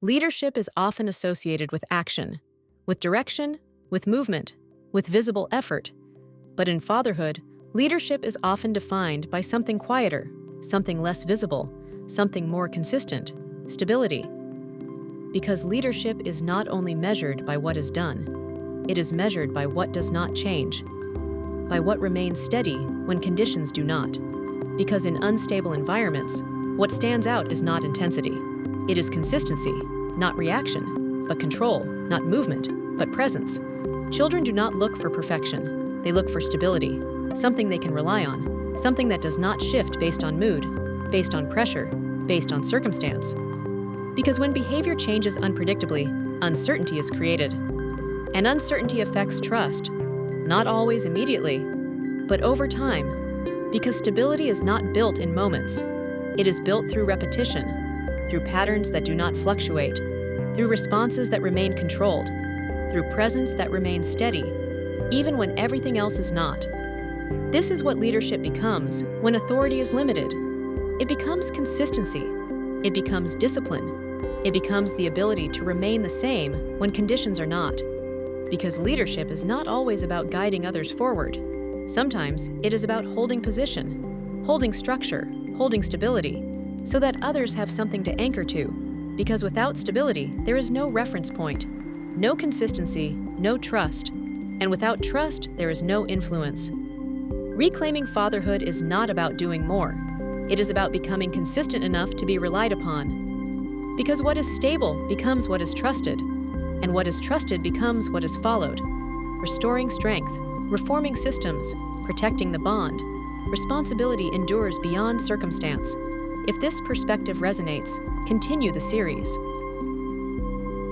Leadership is often associated with action, with direction, with movement, with visible effort. But in fatherhood, leadership is often defined by something quieter, something less visible, something more consistent: stability. Because leadership is not only measured by what is done, it is measured by what does not change, by what remains steady when conditions do not. Because in unstable environments, what stands out is not intensity. It is consistency, not reaction, but control, not movement, but presence. Children do not look for perfection. They look for stability, something they can rely on, something that does not shift based on mood, based on pressure, based on circumstance. Because when behavior changes unpredictably, uncertainty is created. And uncertainty affects trust, not always immediately, but over time. Because stability is not built in moments. It is built through repetition, through patterns that do not fluctuate, through responses that remain controlled, through presence that remains steady, even when everything else is not. This is what leadership becomes when authority is limited. It becomes consistency. It becomes discipline. It becomes the ability to remain the same when conditions are not. Because leadership is not always about guiding others forward. Sometimes it is about holding position, holding structure, holding stability, so that others have something to anchor to. Because without stability, there is no reference point, no consistency, no trust. And without trust, there is no influence. Reclaiming fatherhood is not about doing more. It is about becoming consistent enough to be relied upon. Because what is stable becomes what is trusted, and what is trusted becomes what is followed. Restoring strength, reforming systems, protecting the bond. Responsibility endures beyond circumstance. If this perspective resonates, continue the series.